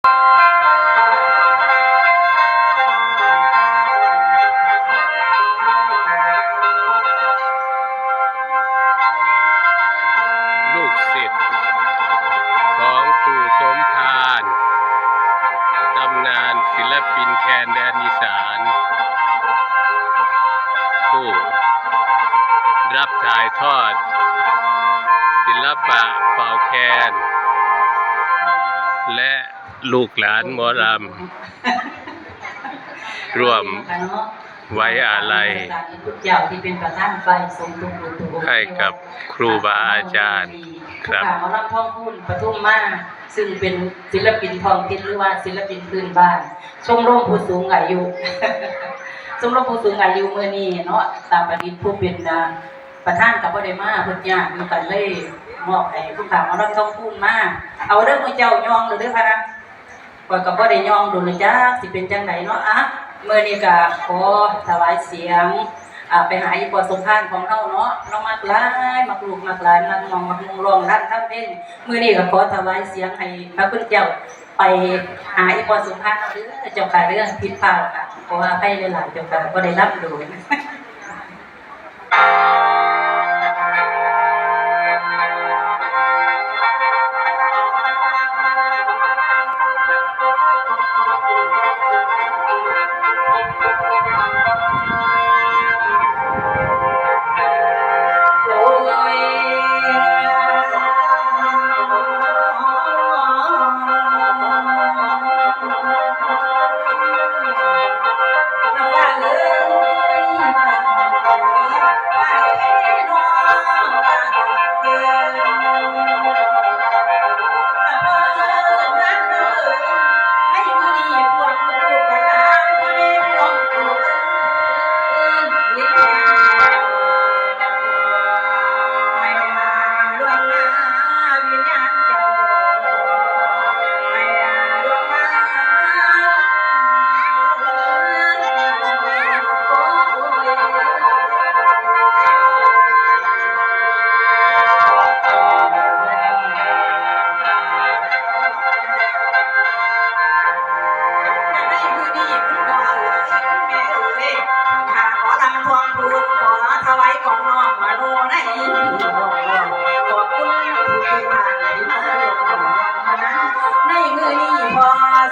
ลูกศิษย์ของปู่สมภารตำนานศิลปินแคนแดนอีสานผู้รับถ่ายทอดศิลปะเป่าแคนและลูกหลานหมอลำร่วมไว้อาลัยให้กับครูบาอาจารย์ครับหมอลำท้องพูนปทุมมาซึ่งเป็นศิลปินท้องถิ่นหรือว่าศิลปินพื้นบ้านชมรมผู้สูงอายุชมรมผู้สูงอายุเมื่อนี้เนาะตามประดิษฐ์ผู้เป็นประธานกับพ่อได้มาเพิ่นยากมันก็เลยมอบให้ผู้ข่าวหมอลำท้องพูนมาเอาเรื่องมือเจ้ายองหรือเรื่องอะไรก่อนกับพ่อได้ยองดูเลยจ้าสิเป็นจังไหนเนาะเมื่อนี้ก็ขอถวายเสียงไปหาอีปอสมภารของเขาเนาะน้องมากหลายมักลูกมักหลานมักมองมักมุงร้องรันทั้งเพลงเมื่อนี้ก็ขอถวายเสียงให้พระคุณเจ้าไปหาอีปอสมภารหรือเจ้าค่ะเรื่องผิดพลาดค่ะเพราะว่าใครหลายๆเจ้าค่ะก็ได้รับโดย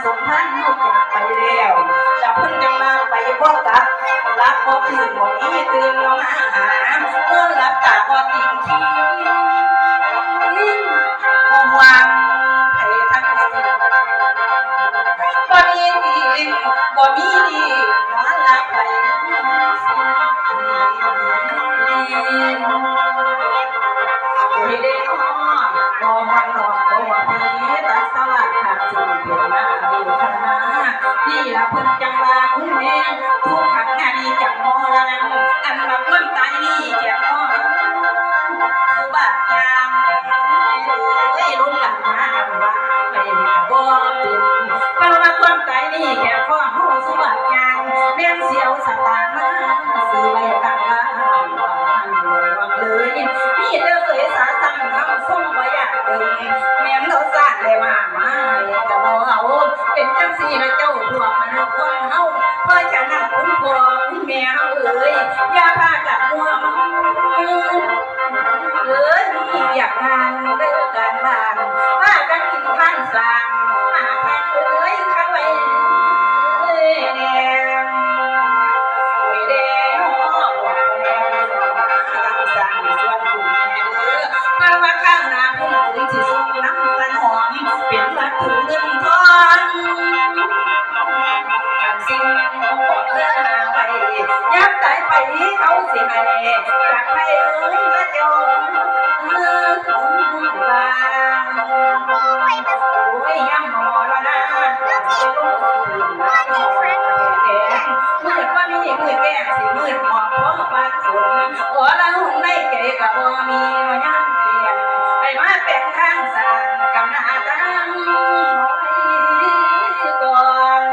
สมพันธ์ลูกจากไปแล้วจะเพิ่งจะมาไปบ่กับรับบ่ตื่นบ่นี้ตื่นเรามาหาเมื่อรับตาบ่ติ่งขี้บ่หวังให้ทั้งสิ้นบ่มีดีบ่มีดีนอนหลับไปไม่ได้นอนบ่หวังนอนบ่หวังผีตัดสลัดขาดสิ่งเดียวมาดีขนาดนี่ละเพิ่นจังว่าคุณแม่ทุกขังงานนี้จังมอละนั้นอันมาเพิ่นตายนี่แก่มอสุบาทยามลุงหลังมาว่าไปบ่เป็นเพราะว่าความตายนี่แก่ข้อเฮาสุบาทยามแม่นเสียวสตางค์มาซื้อไว้ตั้งร้านเลยนี่เด้อเอ๋ยสาสั่งทำส่งบ่อยากเบิ่งแม่นเราสร้างได้มาก็บ่เอาเป็นจังซี่นะเจ้าพวกมนุษย์คนเฮาเพราะฉะนั้นคุณพ่อคุณแม่เฮาเอ๋ยอย่าพากันมัวมีอยากงานเด้อการบ้านพากันกินข้าวสางหาทางเอ๋ยเข้าไว้แดงโอ้ยแดงข้างหน้าพุ่งถึงที่สูงน้ำมันหอมเป็นวัตถุเงินทองสิ่งของเดินไปยักษ์ใจไปเขาสิให้จากไปเอ้ยมาจงบ้านโอ้ยยังหมอละนะจะลงมืดว่ามีมืดแก่สิมืดหมอกเพราะปานฝนโอ้ละหุ่นในเก๋กับบ่มียันไปมาเป็นทางสร้างกำนาตั้งก่อน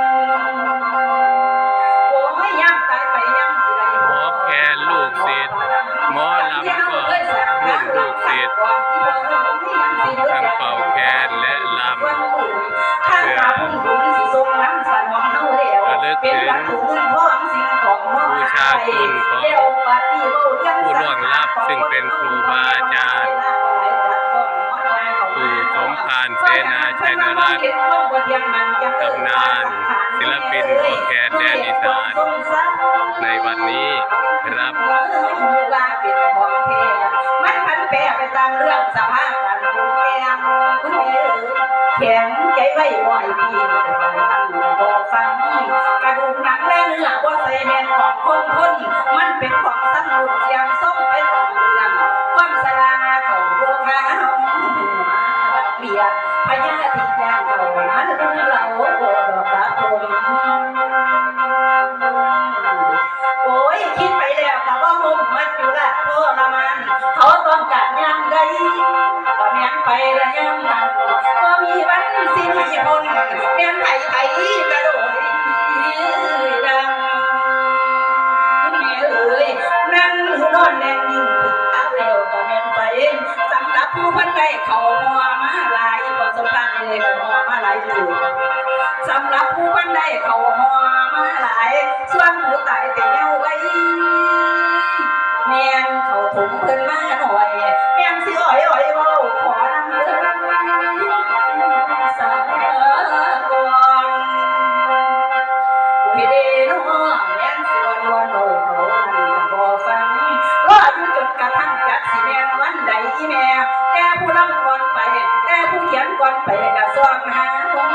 โอ้ยยังตายไปยังสิได้หมอแคนลูกศิษย์หมอลำก็รุ่นลูกศิษย์ทั้งเป่าแคนและลำ พื่อพุ่งบุญสิทรงน้ำสนองเฮาแล้วเป็นวัตถุเงินทองสิ่งของน้อง บูชาคุณของ เดี๋ยวปฏิเว้าเรื่อง ผู้ล่วงลับซึ่งเป็นครูบาอาจารย์ปู่สมภารเสนาชัยนรัตน์ตำนานศิลปินหมอแคนแดนอีสานในวันนี้ครับ มันพันแปรไปตามเรื่องสภาพการปรุงแต่งคุณแม่แข็งใจไว้บ่อยพี่บ่ฟังกระดูกหนังและเนื้อบ่ใส่แม่นของคนมันเป็นของสนุกเจียมส้มไปตามเรื่องความสลาเขาดวงหาเฮาบักเบียดพญาติย่างเขามาดึงเราดอกตาทงโอ้ยคิดไปแล้วก็บ่มุ่งมัดอยู่ละทรมานเขาต้องการยังใดก็แม่นไปแล้วยังนั้นก็มีวันสิ้นพ้นแม่นไผกระโดดดังคุณแม่เอ้ยนั่งหรือนอนแน่นิ่งถึงเอาแล้วก็แม่นไปสำหรับผู้พันได้เขาหัวมาหลายประสบการณ์เลยเขาหัวมาหลายจุดสำหรับผู้พันได้เขาหัวมาหลายส่วนผู้ตายแต่เย้าไว้แม่นเขาถุงเพิ่นมาหน่อยแม่นสิอ้อยเว้าขอนำเด้อสากลโอ้ยเด้น้อแม่นสิวันเว้าเขานั่นบ่ฟังรออยู่จนกระทั่งจักสิแม่นวันใดอีแม่แต่ผู้ลำก่อนไปแต่ผู้เขียนก่อนไปก็สว่างหาคง